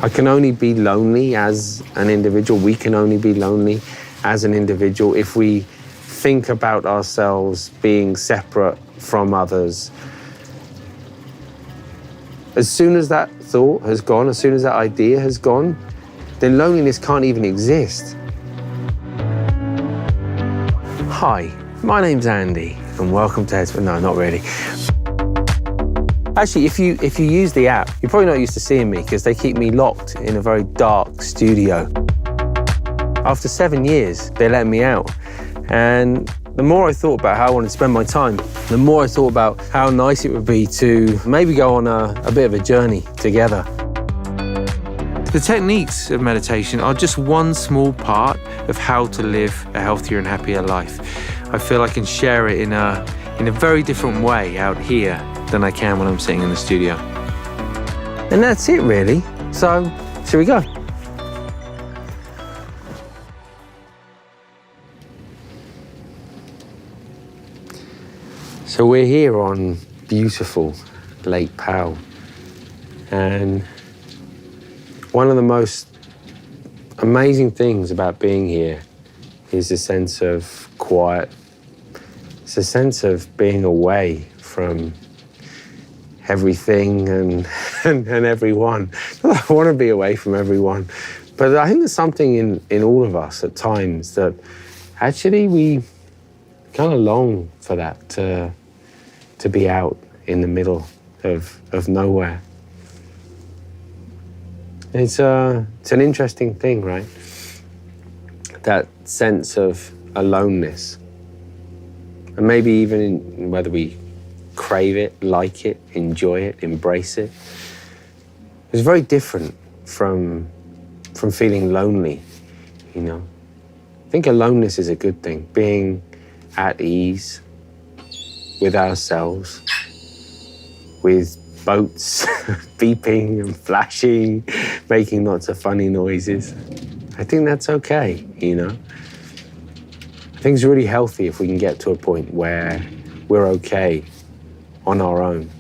I can only be lonely as an individual. We can only be lonely as an individual if we think about ourselves being separate from others. As soon as that thought has gone, as soon as that idea has gone, then loneliness can't even exist. Hi, my name's Andy, and welcome to Headspace. No, not really. Actually, if you use the app, you're probably not used to seeing me because they keep me locked in a very dark studio. After 7 years, they let me out. And the more I thought about how I wanted to spend my time, the more I thought about how nice it would be to maybe go on a bit of a journey together. The techniques of meditation are just one small part of how to live a healthier and happier life. I feel I can share it in a very different way out here than I can when I'm sitting in the studio. And that's it really. So, shall we go? So we're here on beautiful Lake Powell. And one of the most amazing things about being here is a sense of quiet. It's a sense of being away from everything and everyone. I want to be away from everyone. But I think there's something in all of us at times that actually we kind of long for that, to be out in the middle of nowhere. It's an interesting thing, right? That sense of aloneness. And maybe even in whether we crave it, like it, enjoy it, embrace it. It's very different from feeling lonely, you know. I think aloneness is a good thing. Being at ease with ourselves, with boats beeping and flashing, making lots of funny noises. I think that's okay, you know. I think it's really healthy if we can get to a point where we're okay on our own.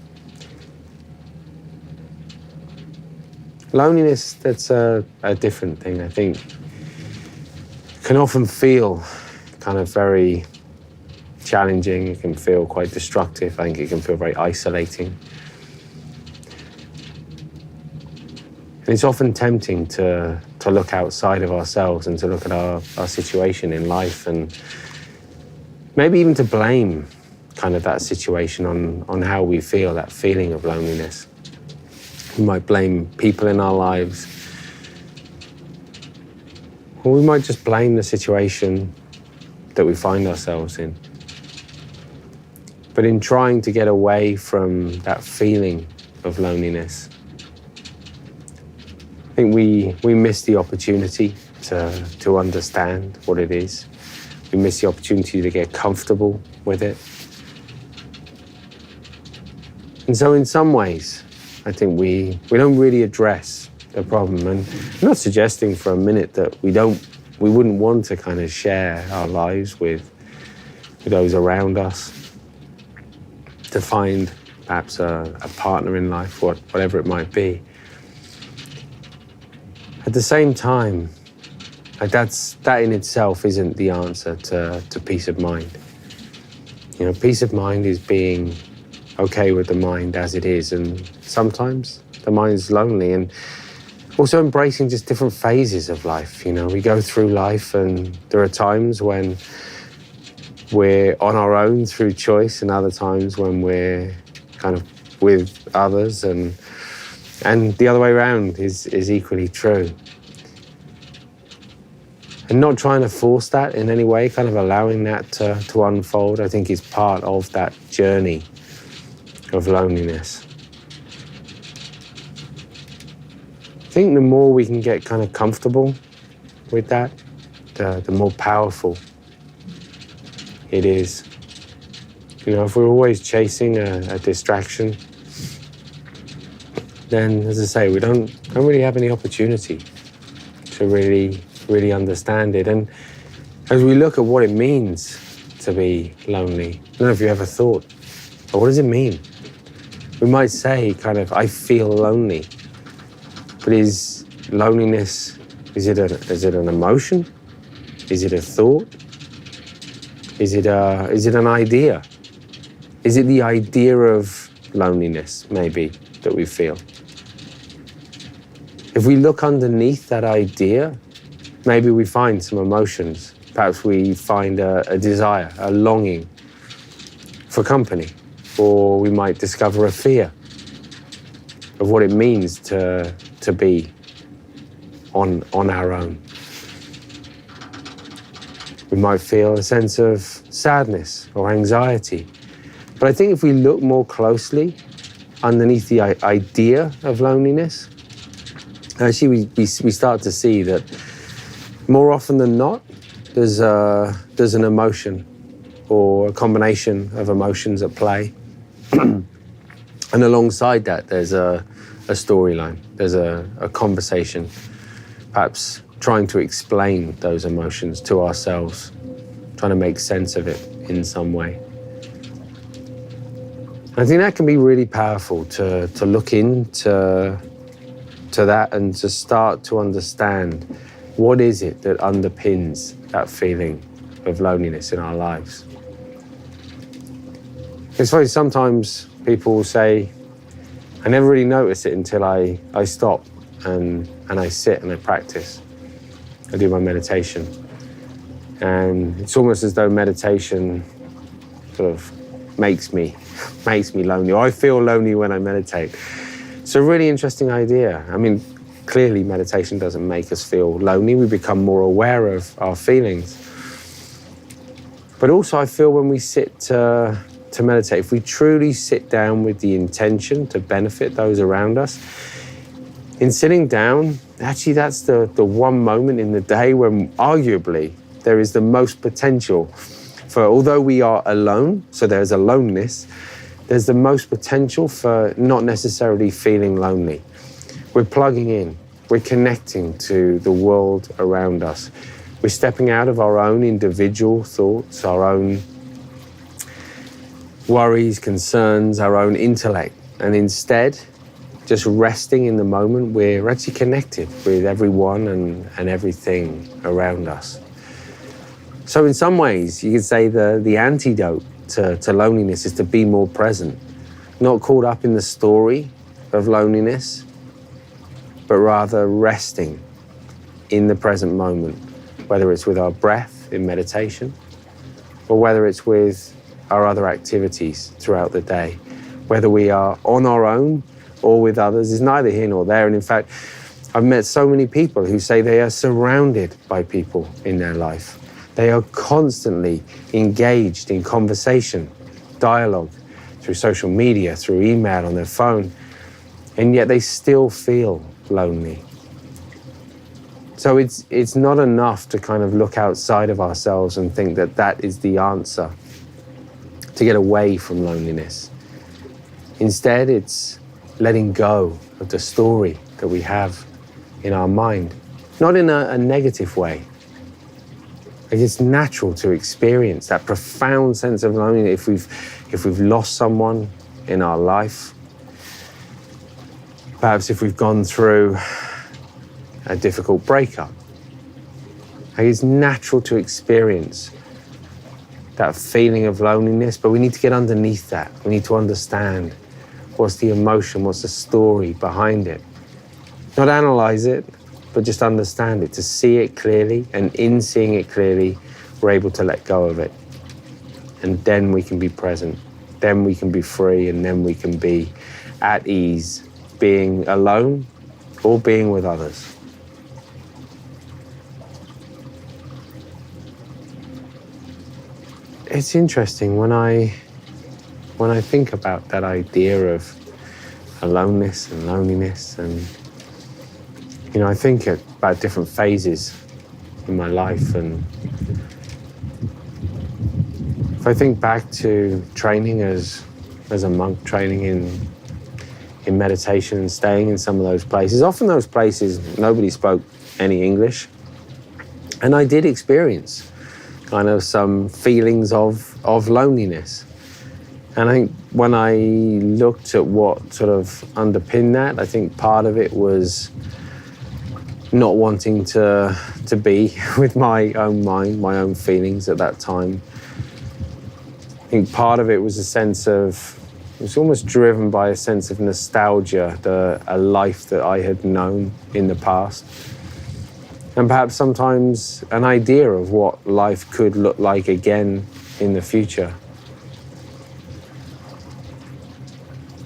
Loneliness, that's a different thing. I think can often feel kind of very challenging. It can feel quite destructive. I think it can feel very isolating. And it's often tempting to look outside of ourselves and to look at our situation in life and maybe even to blame kind of that situation on how we feel, that feeling of loneliness. We might blame people in our lives, or we might just blame the situation that we find ourselves in. But in trying to get away from that feeling of loneliness, I think we miss the opportunity to understand what it is. We miss the opportunity to get comfortable with it. And so in some ways, I think we don't really address the problem. And I'm not suggesting for a minute that we wouldn't want to kind of share our lives with those around us, to find perhaps a partner in life, whatever it might be. At the same time, that in itself isn't the answer to peace of mind. You know, peace of mind is being okay with the mind as it is, and sometimes the mind's lonely, and also embracing just different phases of life. You know, we go through life and there are times when we're on our own through choice, and other times when we're kind of with others, and the other way around is equally true. And not trying to force that in any way, kind of allowing that to unfold, I think is part of that journey of loneliness. I think the more we can get kind of comfortable with that, the more powerful it is. You know, if we're always chasing a distraction, then, as I say, we don't really have any opportunity to really understand it. And as we look at what it means to be lonely, I don't know if you ever thought, but what does it mean? We might say kind of, I feel lonely, but is loneliness, is it an emotion? Is it a thought? Is it an idea? Is it the idea of loneliness, maybe, that we feel? If we look underneath that idea, maybe we find some emotions. Perhaps we find a desire, a longing for company, or we might discover a fear of what it means to be on our own. We might feel a sense of sadness or anxiety. But I think if we look more closely underneath the idea of loneliness, actually we start to see that more often than not, there's an emotion or a combination of emotions at play. And alongside that, there's a storyline, there's a conversation, perhaps trying to explain those emotions to ourselves, trying to make sense of it in some way. I think that can be really powerful to look into that and to start to understand what is it that underpins that feeling of loneliness in our lives. It's funny, sometimes people will say, I never really notice it until I stop and I sit and I practice. I do my meditation. And it's almost as though meditation sort of makes me lonely. Or I feel lonely when I meditate. It's a really interesting idea. I mean, clearly meditation doesn't make us feel lonely. We become more aware of our feelings. But also I feel when we sit to meditate, if we truly sit down with the intention to benefit those around us, in sitting down, actually that's the one moment in the day when arguably there is the most potential for, although we are alone, so there's aloneness, there's the most potential for not necessarily feeling lonely. We're plugging in, we're connecting to the world around us. We're stepping out of our own individual thoughts, our own worries, concerns, our own intellect, and instead, just resting in the moment, we're actually connected with everyone and everything around us. So in some ways, you could say the antidote to loneliness is to be more present, not caught up in the story of loneliness, but rather resting in the present moment, whether it's with our breath in meditation, or whether it's with our other activities throughout the day. Whether we are on our own or with others is neither here nor there. And in fact, I've met so many people who say they are surrounded by people in their life. They are constantly engaged in conversation, dialogue, through social media, through email, on their phone, and yet they still feel lonely. So it's not enough to kind of look outside of ourselves and think that that is the answer to get away from loneliness. Instead, it's letting go of the story that we have in our mind, not in a negative way. It's natural to experience that profound sense of loneliness if we've lost someone in our life. Perhaps if we've gone through a difficult breakup. It's natural to experience that feeling of loneliness, but we need to get underneath that. We need to understand what's the emotion, what's the story behind it. Not analyze it, but just understand it, to see it clearly, and in seeing it clearly, we're able to let go of it. And then we can be present, then we can be free, and then we can be at ease, being alone or being with others. It's interesting when I think about that idea of aloneness and loneliness, and I think about different phases in my life, and if I think back to training as a monk, training in meditation and staying in some of those places, often those places nobody spoke any English, and I did experience kind of some feelings of loneliness. And I think when I looked at what sort of underpinned that, I think part of it was not wanting to be with my own mind, my own feelings at that time. I think part of it was a sense of, it was almost driven by a sense of nostalgia, a life that I had known in the past. And perhaps sometimes an idea of what life could look like again in the future.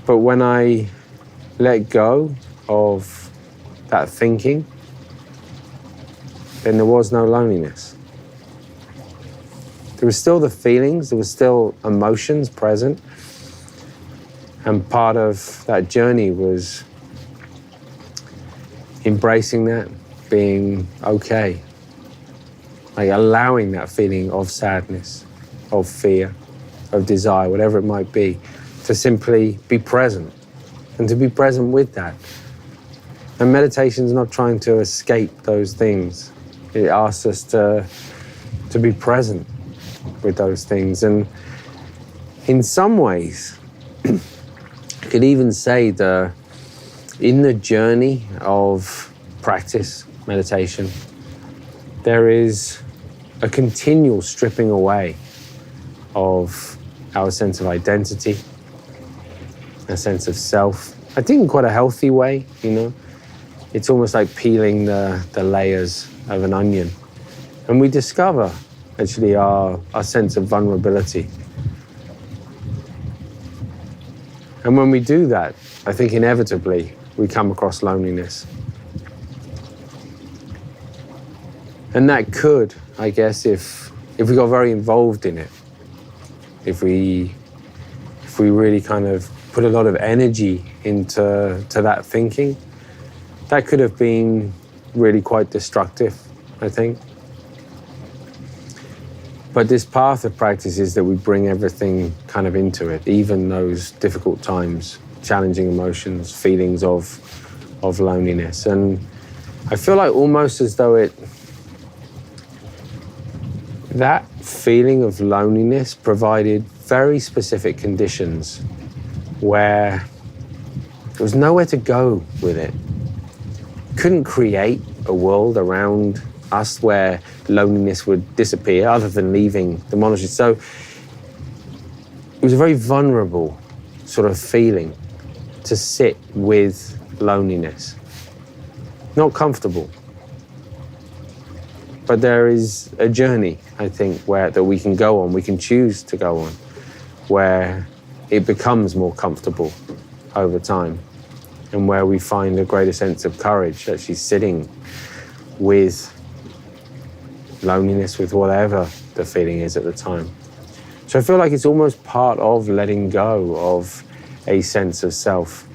But when I let go of that thinking, then there was no loneliness. There was still the feelings, there was still emotions present. And part of that journey was embracing that, being okay. Like allowing that feeling of sadness, of fear, of desire, whatever it might be, to simply be present and to be present with that. And meditation is not trying to escape those things. It asks us to be present with those things. And in some ways, I could even say in the journey of practice, meditation, there is a continual stripping away of our sense of identity, a sense of self. I think in quite a healthy way, you know. It's almost like peeling the layers of an onion. And we discover actually our sense of vulnerability. And when we do that, I think inevitably we come across loneliness. And that could, I guess, if we got very involved in it, if we really kind of put a lot of energy into that thinking, that could have been really quite destructive, I think. But this path of practice is that we bring everything kind of into it, even those difficult times, challenging emotions, feelings of loneliness. And I feel like almost as though that feeling of loneliness provided very specific conditions where there was nowhere to go with it. Couldn't create a world around us where loneliness would disappear other than leaving the monastery. So it was a very vulnerable sort of feeling to sit with loneliness. Not comfortable. But there is a journey, I think, that we can go on, we can choose to go on, where it becomes more comfortable over time, and where we find a greater sense of courage, actually sitting with loneliness, with whatever the feeling is at the time. So I feel like it's almost part of letting go of a sense of self.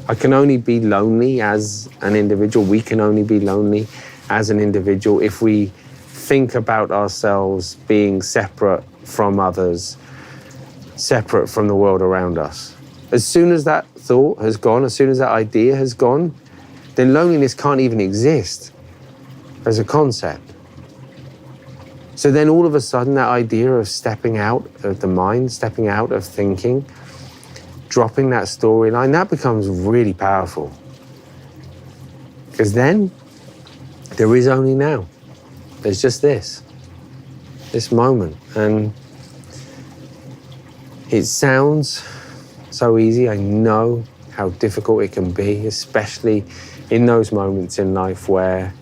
I can only be lonely as an individual, we can only be lonely as an individual if we think about ourselves being separate from others, separate from the world around us. As soon as that thought has gone, as soon as that idea has gone, then loneliness can't even exist as a concept. So then all of a sudden that idea of stepping out of the mind, stepping out of thinking, dropping that storyline, that becomes really powerful. Because then there is only now. There's just this moment. And it sounds so easy. I know how difficult it can be, especially in those moments in life where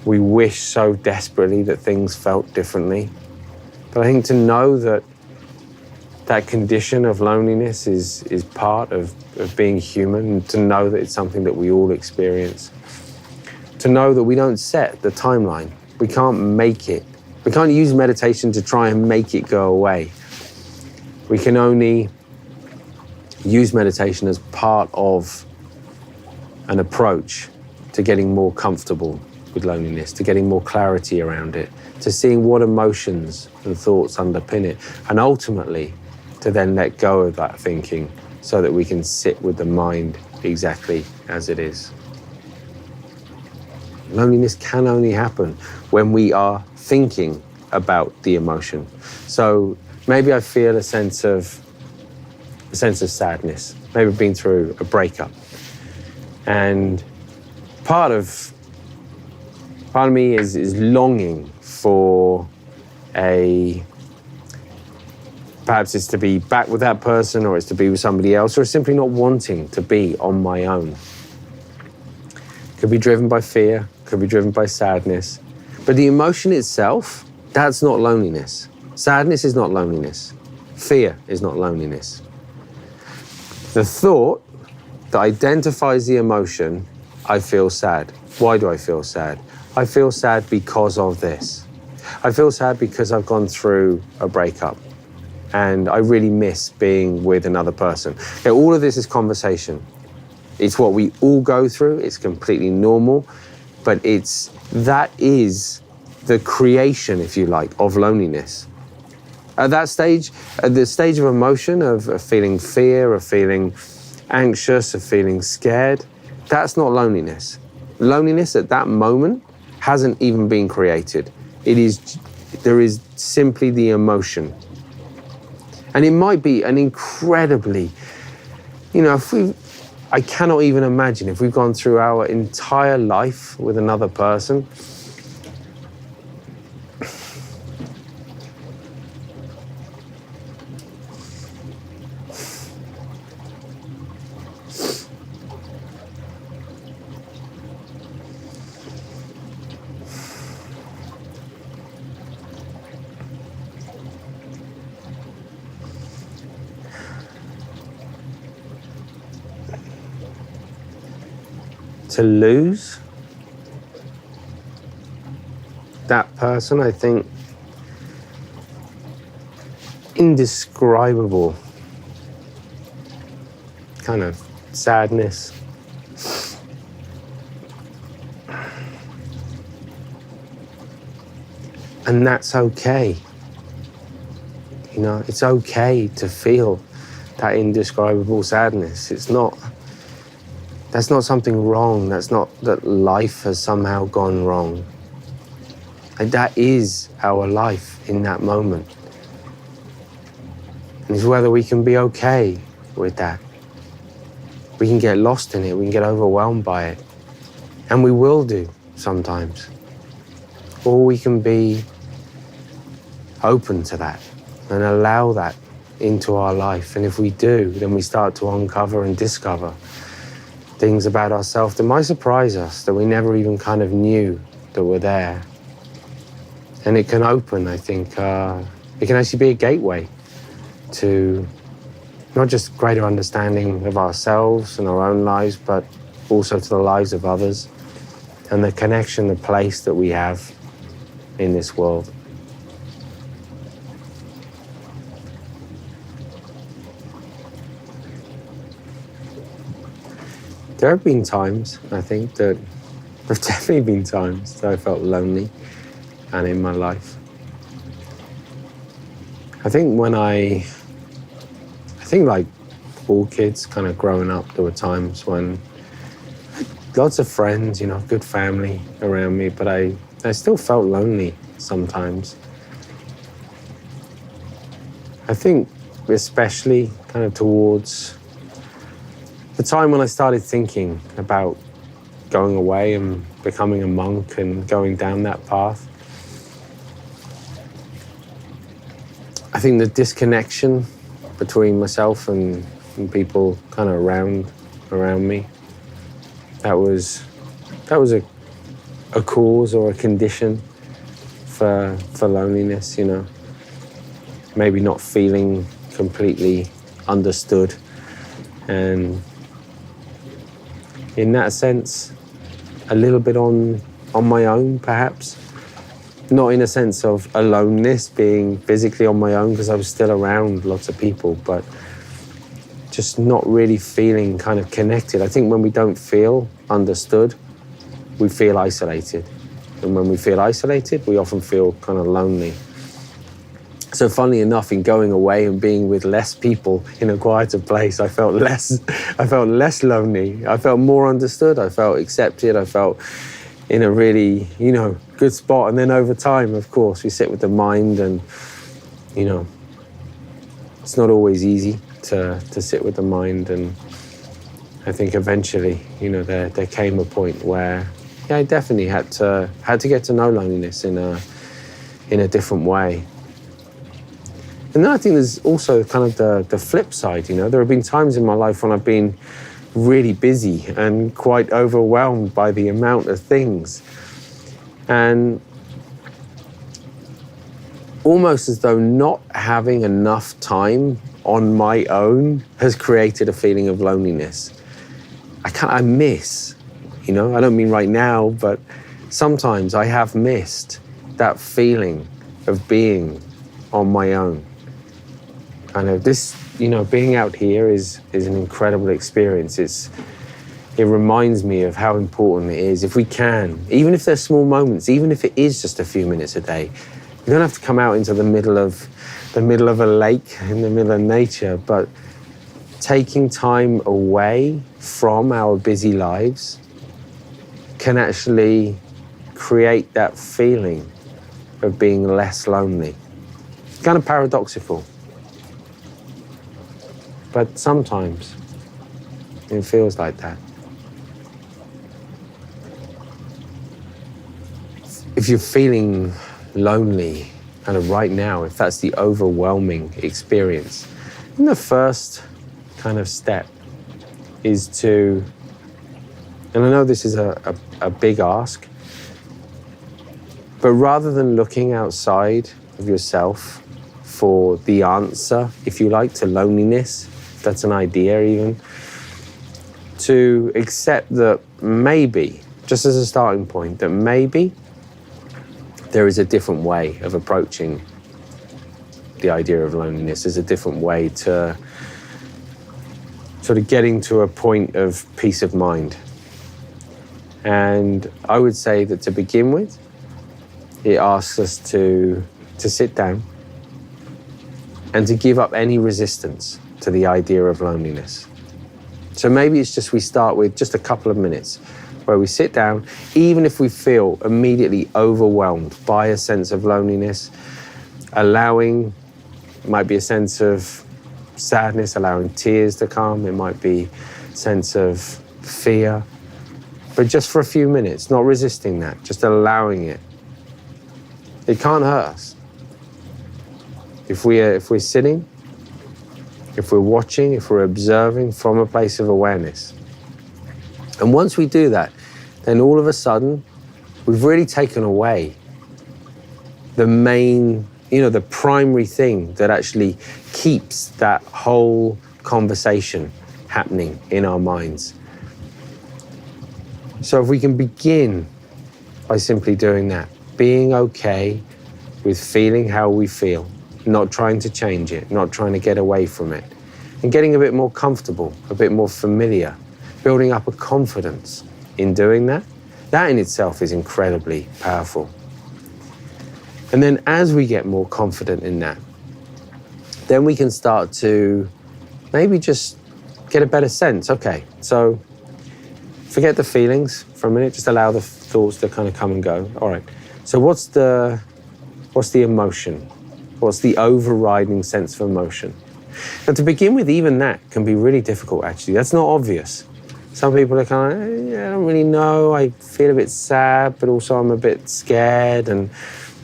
we wish so desperately that things felt differently. But I think to know that condition of loneliness is part of being human, and to know that it's something that we all experience. To know that we don't set the timeline. We can't make it. We can't use meditation to try and make it go away. We can only use meditation as part of an approach to getting more comfortable with loneliness, to getting more clarity around it, to seeing what emotions and thoughts underpin it, and ultimately to then let go of that thinking so that we can sit with the mind exactly as it is. Loneliness can only happen when we are thinking about the emotion. So maybe I feel a sense of sadness. Maybe I've been through a breakup. And part of me is longing for perhaps it's to be back with that person, or it's to be with somebody else, or it's simply not wanting to be on my own. Could be driven by fear, could be driven by sadness. But the emotion itself, that's not loneliness. Sadness is not loneliness. Fear is not loneliness. The thought that identifies the emotion, I feel sad. Why do I feel sad? I feel sad because of this. I feel sad because I've gone through a breakup and I really miss being with another person. Now, all of this is conversation. It's what we all go through. It's completely normal, but that is the creation, if you like, of loneliness. At that stage, at the stage of emotion, of feeling fear, of feeling anxious, of feeling scared, that's not loneliness. Loneliness at that moment hasn't even been created. There is simply the emotion. And it might be an incredibly, I cannot even imagine if we've gone through our entire life with another person, to lose that person, I think, indescribable kind of sadness. And that's okay. It's okay to feel that indescribable sadness. That's not something wrong. That's not that life has somehow gone wrong. And that is our life in that moment. And it's whether we can be okay with that. We can get lost in it. We can get overwhelmed by it. And we will do sometimes. Or we can be open to that and allow that into our life. And if we do, then we start to uncover and discover things about ourselves that might surprise us, that we never even kind of knew that were there. And it can open, I think, it can actually be a gateway to not just greater understanding of ourselves and our own lives, but also to the lives of others and the connection, the place that we have in this world. There have been times, I think, there have definitely been times that I felt lonely and in my life. I think like all kids kind of growing up, there were times when I had lots of friends, good family around me, but I still felt lonely sometimes. I think especially kind of towards the time when I started thinking about going away and becoming a monk and going down that path. I think the disconnection between myself and people kind of around me, that was a cause or a condition for loneliness, maybe not feeling completely understood. And in that sense, a little bit on my own, perhaps. Not in a sense of aloneness, being physically on my own, because I was still around lots of people, but just not really feeling kind of connected. I think when we don't feel understood, we feel isolated. And when we feel isolated, we often feel kind of lonely. So funnily enough, in going away and being with less people in a quieter place, I felt less lonely. I felt more understood. I felt accepted. I felt in a really, good spot. And then over time, of course, we sit with the mind and, it's not always easy to sit with the mind and I think eventually, there came a point where, I definitely had to get to know loneliness in a different way. And then I think there's also kind of the flip side, There have been times in my life when I've been really busy and quite overwhelmed by the amount of things. And almost as though not having enough time on my own has created a feeling of loneliness. I miss, I don't mean right now, but sometimes I have missed that feeling of being on my own. Kind of this, being out here is an incredible experience. It reminds me of how important it is. If we can, even if there's small moments, even if it is just a few minutes a day, you don't have to come out into the middle of a lake, in the middle of nature, but taking time away from our busy lives can actually create that feeling of being less lonely. It's kind of paradoxical, but sometimes it feels like that. If you're feeling lonely kind of right now, if that's the overwhelming experience, then the first kind of step is to, and I know this is a big ask, but rather than looking outside of yourself for the answer, if you like, to loneliness, if that's an idea even, to accept that maybe, just as a starting point, that maybe there is a different way of approaching the idea of loneliness. There's a different way to sort of getting to a point of peace of mind. And I would say that to begin with, it asks us to sit down and to give up any resistance to the idea of loneliness. So maybe it's just we start with just a couple of minutes where we sit down, even if we feel immediately overwhelmed by a sense of loneliness, allowing, it might be a sense of sadness, allowing tears to come, it might be a sense of fear, but just for a few minutes, not resisting that, just allowing it. It can't hurt us. If we're sitting, if we're watching, if we're observing from a place of awareness. And once we do that, then all of a sudden, we've really taken away the main, the primary thing that actually keeps that whole conversation happening in our minds. So if we can begin by simply doing that, being okay with feeling how we feel, not trying to change it, not trying to get away from it, and getting a bit more comfortable, a bit more familiar, building up a confidence in doing that, that in itself is incredibly powerful. And then as we get more confident in that, then we can start to maybe just get a better sense. Okay, so forget the feelings for a minute, just allow the thoughts to kind of come and go. All right, so what's the emotion? What's the overriding sense of emotion? And to begin with, even that can be really difficult, actually. That's not obvious. Some people are kind of, I don't really know, I feel a bit sad, but also I'm a bit scared, and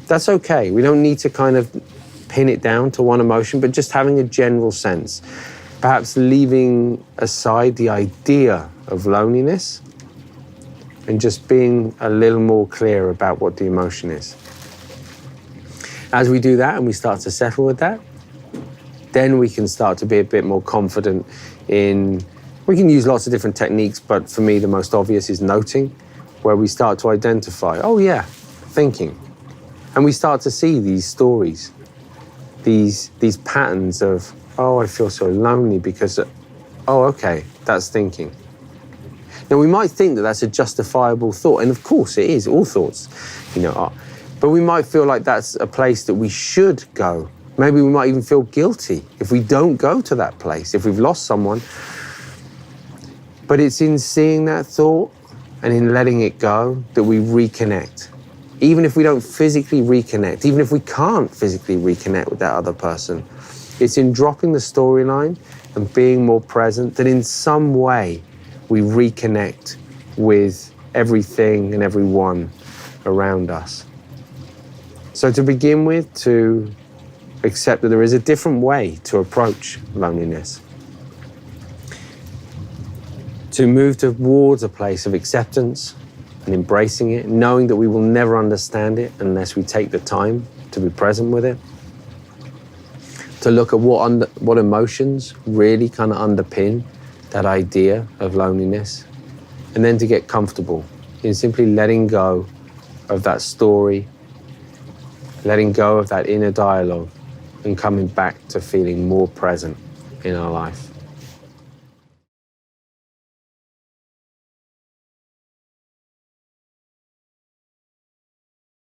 that's okay. We don't need to kind of pin it down to one emotion, but just having a general sense. Perhaps leaving aside the idea of loneliness and just being a little more clear about what the emotion is. As we do that and we start to settle with that, then we can start to be a bit more confident in, we can use lots of different techniques, but for me the most obvious is noting, where we start to identify, oh yeah, thinking. And we start to see these stories, these patterns of, oh, I feel so lonely because, oh, okay, that's thinking. Now, we might think that that's a justifiable thought, and of course it is, all thoughts, are. But we might feel like that's a place that we should go. Maybe we might even feel guilty if we don't go to that place, if we've lost someone. But it's in seeing that thought and in letting it go that we reconnect. Even if we don't physically reconnect, even if we can't physically reconnect with that other person, it's in dropping the storyline and being more present that in some way we reconnect with everything and everyone around us. So to begin with, to accept that there is a different way to approach loneliness. To move towards a place of acceptance and embracing it, knowing that we will never understand it unless we take the time to be present with it. To look at what emotions really kind of underpin that idea of loneliness, and then to get comfortable in simply letting go of that story, letting go of that inner dialogue, and coming back to feeling more present in our life.